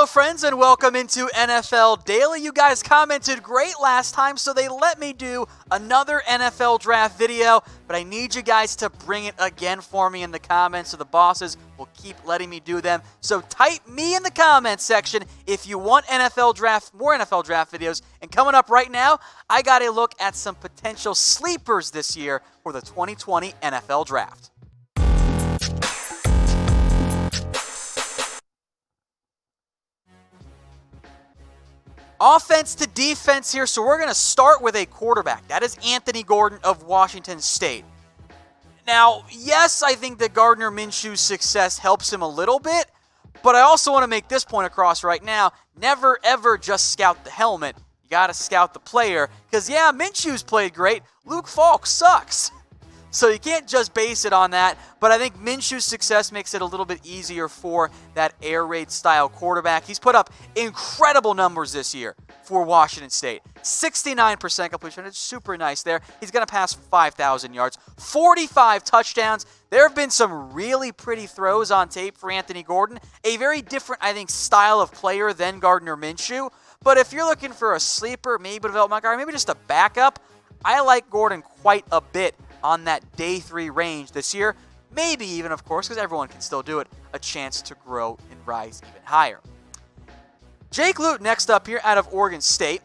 Hello friends and welcome into NFL Daily. You guys commented great last time, so they let me do another NFL draft video, but I need you guys to bring it again for me in the comments so the bosses will keep letting me do them. So type me in the comments section if you want more NFL draft videos. And coming up right now, I got a look at some potential sleepers this year for the 2020 NFL Draft. Offense to defense here, so we're going to start with a quarterback. That is Anthony Gordon of Washington State. Now, yes, I think that Gardner Minshew's success helps him a little bit, but I also want to make this point across right now. Never, ever just scout the helmet. You got to scout the player, because, yeah, Minshew's played great. Luke Falk sucks. So you can't just base it on that, but I think Minshew's success makes it a little bit easier for that air raid style quarterback. He's put up incredible numbers this year for Washington State. 69% completion, it's super nice there. He's going to pass 5,000 yards, 45 touchdowns. There have been some really pretty throws on tape for Anthony Gordon. A very different, I think, style of player than Gardner Minshew. But if you're looking for a sleeper, maybe a development guy, maybe just a backup, I like Gordon quite a bit on that day 3 range this year. Maybe even, of course, because everyone can still do it, a chance to grow and rise even higher. Jake Luton next up here out of Oregon State.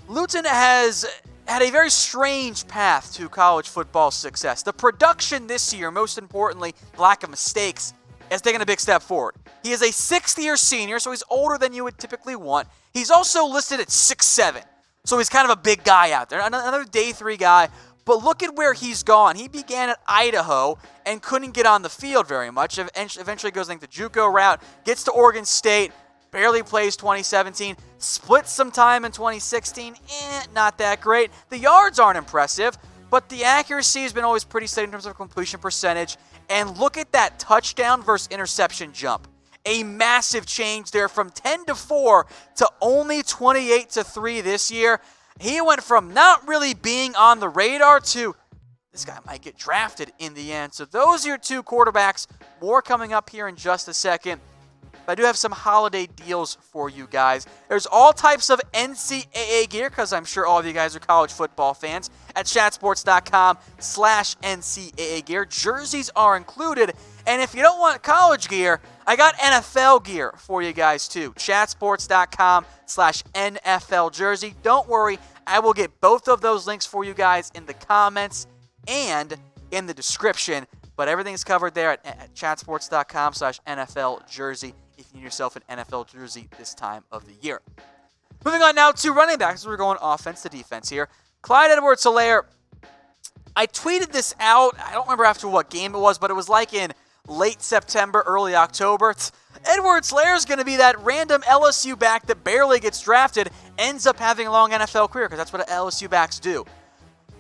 Luton has had a very strange path to college football success. The production this year, most importantly, lack of mistakes, has taken a big step forward. He is a 6th-year senior, so he's older than you would typically want. He's also listed at 6'7", so he's kind of a big guy out there. Another day 3 guy. But look at where he's gone. He began at Idaho and couldn't get on the field very much. Eventually goes, I think, the JUCO route, gets to Oregon State, barely plays 2017, splits some time in 2016, not that great. The yards aren't impressive, but the accuracy has been always pretty steady in terms of completion percentage. And look at that touchdown versus interception jump. A massive change there from 10-4 to only 28-3 this year. He went from not really being on the radar to this guy might get drafted in the end. So those are your 2 quarterbacks. More coming up here in just a second. But I do have some holiday deals for you guys. There's all types of NCAA gear, because I'm sure all of you guys are college football fans, at chatsports.com/NCAA gear. Jerseys are included. And if you don't want college gear, I got NFL gear for you guys too. Chatsports.com/NFL jersey. Don't worry, I will get both of those links for you guys in the comments and in the description. But everything's covered there at chatsports.com/NFL jersey if you need yourself an NFL jersey this time of the year. Moving on now to running backs. We're going offense to defense here. Clyde Edwards-Helaire. I tweeted this out. I don't remember after what game it was, but it was like in late September, early October. Edwards-Helaire is going to be that random LSU back that barely gets drafted, ends up having a long NFL career, because that's what LSU backs do.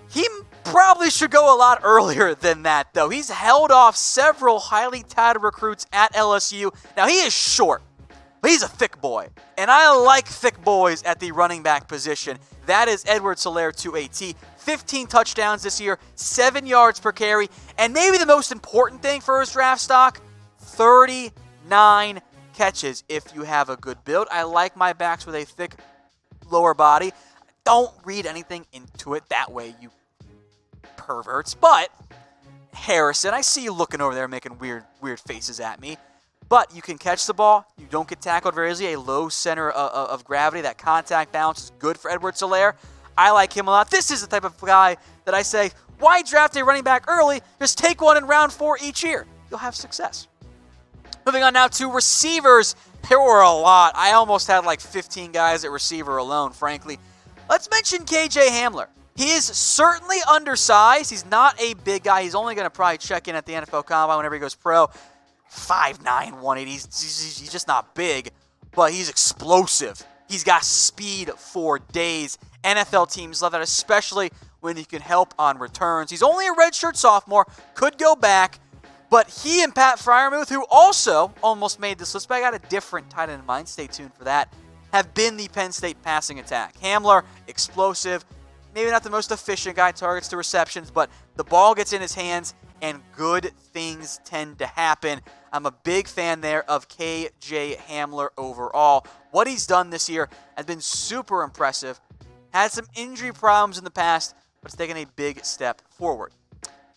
He probably should go a lot earlier than that, though. He's held off several highly touted recruits at LSU. Now, he is short, but he's a thick boy, and I like thick boys at the running back position. That is Edwards-Helaire to a T. 15 touchdowns this year, 7 yards per carry, and maybe the most important thing for his draft stock, 39 catches if you have a good build. I like my backs with a thick lower body. Don't read anything into it that way, you perverts. But Harrison, I see you looking over there making weird faces at me. But you can catch the ball. You don't get tackled very easily. A low center of gravity. That contact balance is good for Edwards-Helaire. I like him a lot. This is the type of guy that I say, why draft a running back early? Just take one in round 4 each year. You'll have success. Moving on now to receivers. There were a lot. I almost had like 15 guys at receiver alone, frankly. Let's mention KJ Hamler. He is certainly undersized. He's not a big guy. He's only going to probably check in at the NFL Combine whenever he goes pro. 5'9", 180. He's just not big, but he's explosive. He's got speed for days. NFL teams love that, especially when he can help on returns. He's only a redshirt sophomore, could go back, but he and Pat Freiermuth, who also almost made this list, but I got a different tight end in mind, stay tuned for that, have been the Penn State passing attack. Hamler, explosive, maybe not the most efficient guy, targets to receptions, but the ball gets in his hands, and good things tend to happen. I'm a big fan there of KJ Hamler overall. What he's done this year has been super impressive. Had some injury problems in the past, but it's taken a big step forward.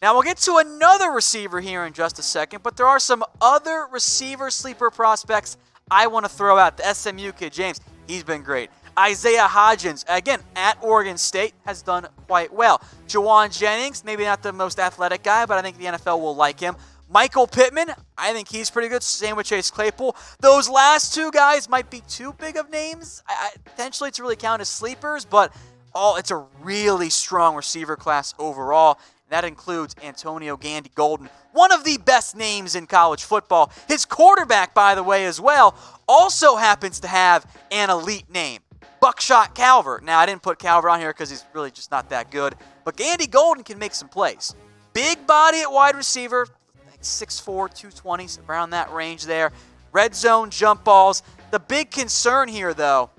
Now, we'll get to another receiver here in just a second, but there are some other receiver sleeper prospects I want to throw out. The SMU kid, James, he's been great. Isaiah Hodgins, again, at Oregon State, has done quite well. Jawan Jennings, maybe not the most athletic guy, but I think the NFL will like him. Michael Pittman, I think he's pretty good. Same with Chase Claypool. Those last two guys might be too big of names, potentially to really count as sleepers, but it's a really strong receiver class overall. That includes Antonio Gandy-Golden, one of the best names in college football. His quarterback, by the way, as well, also happens to have an elite name, Buckshot Calvert. Now, I didn't put Calvert on here because he's really just not that good, but Gandy-Golden can make some plays. Big body at wide receiver, like 6'4", 220, around that range there. Red zone jump balls. The big concern here, though,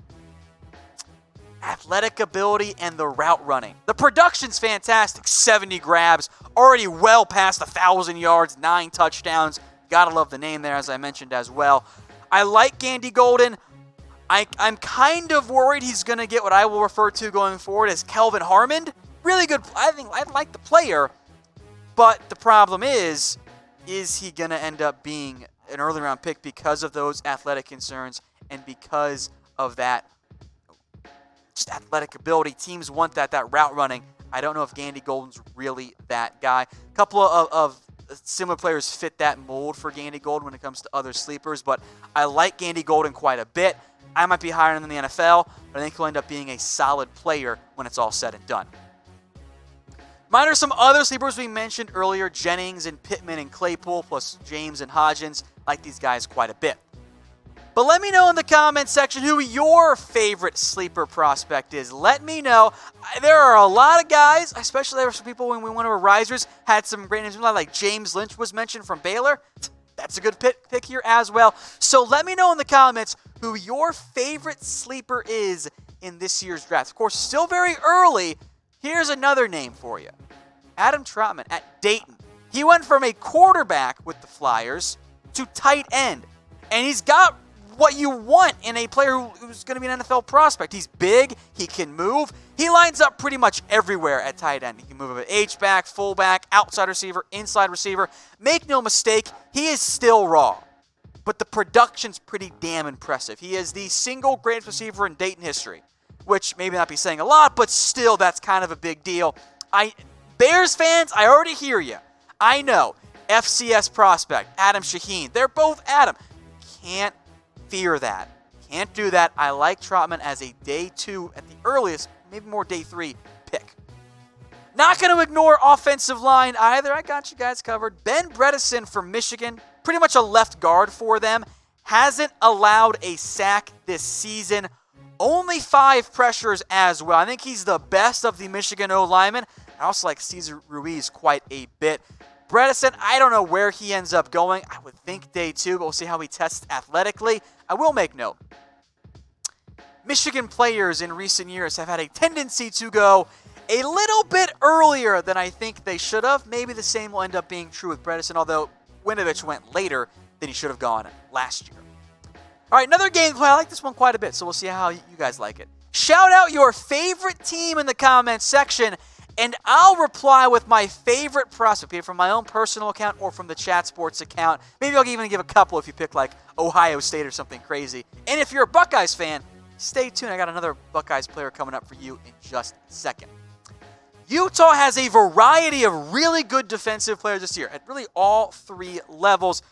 athletic ability and the route running. The production's fantastic. 70 grabs, already well past 1,000 yards, 9 touchdowns. Gotta love the name there, as I mentioned as well. I like Gandy-Golden. I'm kind of worried he's going to get what I will refer to going forward as Kelvin Harmon. Really good. I think I like the player, but the problem is he going to end up being an early round pick because of those athletic concerns and because of that just athletic ability? Teams want that route running. I don't know if Gandy-Golden's really that guy. A couple of similar players fit that mold for Gandy-Golden when it comes to other sleepers, but I like Gandy-Golden quite a bit. I might be higher than the NFL, but I think he'll end up being a solid player when it's all said and done. Mine are some other sleepers we mentioned earlier, Jennings and Pittman and Claypool, plus James and Hodgins. I like these guys quite a bit. But let me know in the comments section who your favorite sleeper prospect is. Let me know. There are a lot of guys, especially there were some people when we went over risers, had some great names, like James Lynch was mentioned from Baylor. That's a good pick here as well. So let me know in the comments who your favorite sleeper is in this year's draft. Of course, still very early. Here's another name for you. Adam Trautman at Dayton. He went from a quarterback with the Flyers to tight end. And he's got what you want in a player who's going to be an NFL prospect. He's big. He can move. He lines up pretty much everywhere at tight end. He can move at H-back, fullback, outside receiver, inside receiver. Make no mistake, he is still raw. But the production's pretty damn impressive. He is the single greatest receiver in Dayton history, which maybe not be saying a lot, but still that's kind of a big deal. Bears fans, I already hear you. I know. FCS prospect, Adam Shaheen. They're both Adam. Can't fear that. Can't do that. I like Trautman as a day 2 at the earliest, maybe more day 3 pick. Not going to ignore offensive line either. I got you guys covered. Ben Bredeson from Michigan, pretty much a left guard for them, hasn't allowed a sack this season. Only 5 pressures as well. I think he's the best of the Michigan O-linemen. I also like Cesar Ruiz quite a bit. Bredeson, I don't know where he ends up going. I would think day 2, but we'll see how he tests athletically. I will make note. Michigan players in recent years have had a tendency to go a little bit earlier than I think they should have. Maybe the same will end up being true with Bredeson, although Winovich went later than he should have gone last year. All right, another game play. I like this one quite a bit, so we'll see how you guys like it. Shout out your favorite team in the comments section, and I'll reply with my favorite prospect, either from my own personal account or from the Chat Sports account. Maybe I'll even give a couple if you pick like Ohio State or something crazy. And if you're a Buckeyes fan, stay tuned. I got another Buckeyes player coming up for you in just a second. Utah has a variety of really good defensive players this year at really all 3 levels.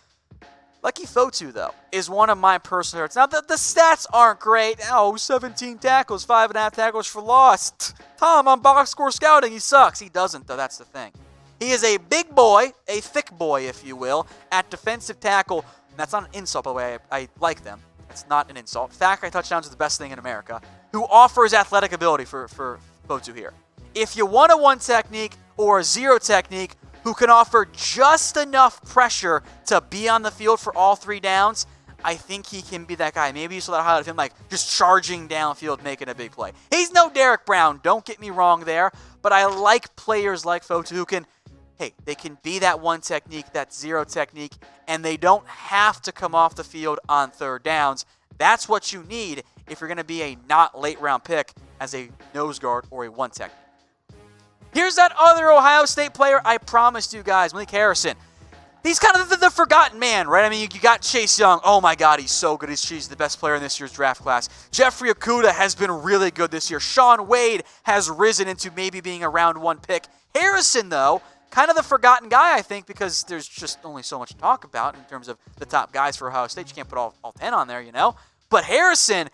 Leki Fotu, though, is one of my personal favorites. Now, the stats aren't great. 17 tackles, 5.5 tackles for loss. Tom, on box score scouting, he sucks. He doesn't, though. That's the thing. He is a big boy, a thick boy, if you will, at defensive tackle. And that's not an insult, by the way. I like them. It's not an insult. Factory touchdowns are the best thing in America. Who offers athletic ability for Fotu here. If you want a 1 technique or a 0 technique, who can offer just enough pressure to be on the field for all 3 downs, I think he can be that guy. Maybe you saw that highlight of him like just charging downfield, making a big play. He's no Derek Brown, don't get me wrong there, but I like players like Fotu who can hey, they can be that one technique, that zero technique, and they don't have to come off the field on third downs. That's what you need if you're going to be a not late round pick as a nose guard or a one technique. Here's that other Ohio State player I promised you guys, Malik Harrison. He's kind of the forgotten man, right? I mean, you got Chase Young. Oh, my God, he's so good. He's the best player in this year's draft class. Jeffrey Okudah has been really good this year. Shaun Wade has risen into maybe being a round one pick. Harrison, though, kind of the forgotten guy, I think, because there's just only so much to talk about in terms of the top guys for Ohio State. You can't put all 10 on there, you know? But Harrison,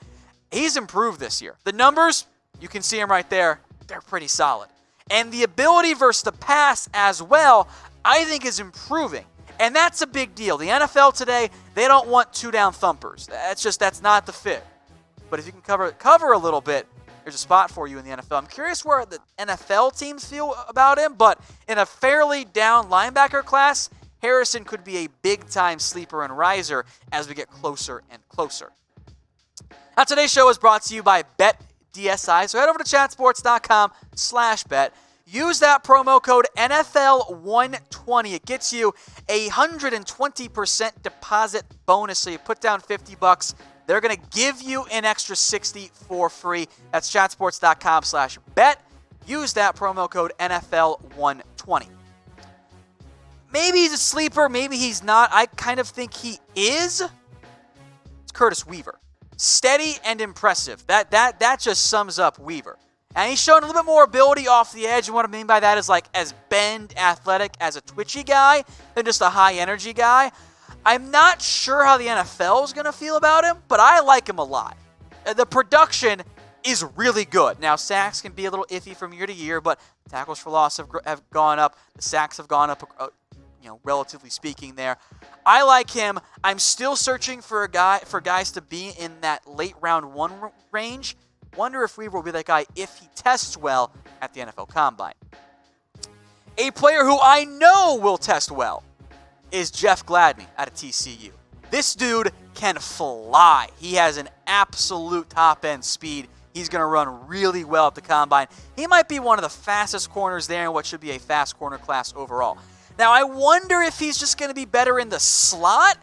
he's improved this year. The numbers, you can see them right there. They're pretty solid. And the ability versus the pass as well, I think is improving. And that's a big deal. The NFL today, they don't want two-down thumpers. That's not the fit. But if you can cover a little bit, there's a spot for you in the NFL. I'm curious where the NFL teams feel about him, but in a fairly down linebacker class, Harrison could be a big-time sleeper and riser as we get closer and closer. Now, today's show is brought to you by BetDSI. So head over to chatsports.com/bet. Use that promo code NFL120. It gets you a 120% deposit bonus. So you put down $50. They're going to give you an extra $60 for free. That's chatsports.com/bet. Use that promo code NFL120. Maybe he's a sleeper. Maybe he's not. I kind of think he is. It's Kurtis Weaver. Steady and impressive. That just sums up Weaver. And he's shown a little bit more ability off the edge. And what I mean by that is like as bend, athletic, as a twitchy guy than just a high-energy guy. I'm not sure how the NFL is going to feel about him, but I like him a lot. The production is really good. Now, sacks can be a little iffy from year to year, but tackles for loss have gone up. The sacks have gone up, relatively speaking there. I like him. I'm still searching for guys to be in that late round one range. Wonder if Weaver will be that guy if he tests well at the NFL Combine. A player who I know will test well is Jeff Gladney out of TCU. This dude can fly. He has an absolute top-end speed. He's going to run really well at the Combine. He might be one of the fastest corners there in what should be a fast corner class overall. Now, I wonder if he's just going to be better in the slot.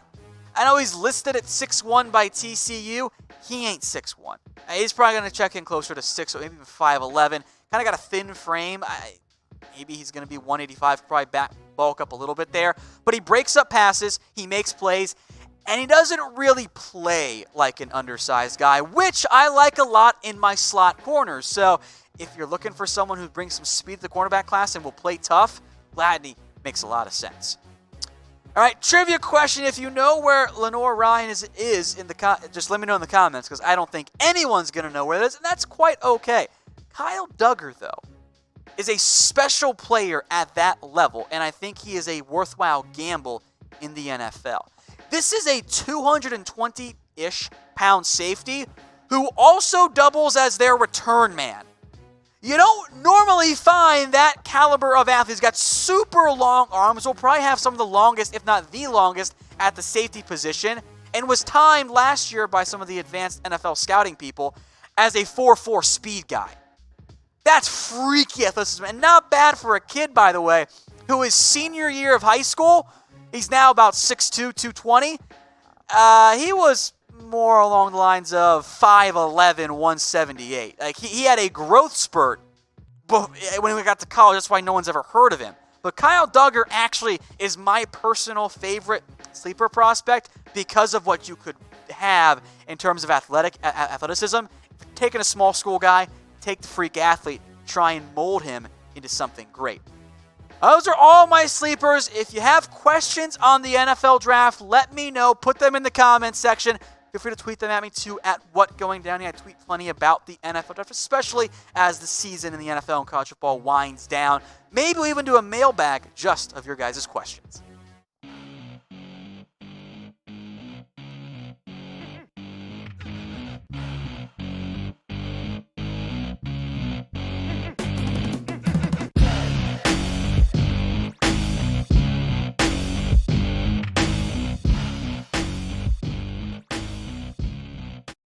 I know he's listed at 6'1" by TCU. He ain't 6'1". He's probably going to check in closer to 6', or maybe even 5'11". Kind of got a thin frame. Maybe he's going to be 185, probably bulk up a little bit there. But he breaks up passes, he makes plays, and he doesn't really play like an undersized guy, which I like a lot in my slot corners. So if you're looking for someone who brings some speed to the cornerback class and will play tough, Gladney makes a lot of sense. All right, trivia question. If you know where Lenore Ryan is in the just let me know in the comments, because I don't think anyone's going to know where it is, and that's quite okay. Kyle Duggar, though, is a special player at that level, and I think he is a worthwhile gamble in the NFL. This is a 220-ish pound safety who also doubles as their return man. You don't normally find that caliber of athlete. He's got super long arms. Will probably have some of the longest, if not the longest, at the safety position, and was timed last year by some of the advanced NFL scouting people as a 4.4 speed guy. That's freaky athleticism, and not bad for a kid, by the way, who is senior year of high school. He's now about 6'2", 220. He was more along the lines of 5'11", 178. Like he had a growth spurt when we got to college. That's why no one's ever heard of him. But Kyle Duggar actually is my personal favorite sleeper prospect because of what you could have in terms of athleticism. Taking a small school guy, take the freak athlete, try and mold him into something great. Those are all my sleepers. If you have questions on the NFL draft, let me know. Put them in the comments section. Feel free to tweet them at me too at WhatGoingDown. I tweet plenty about the NFL draft, especially as the season in the NFL and college football winds down. Maybe we'll even do a mailbag just of your guys' questions.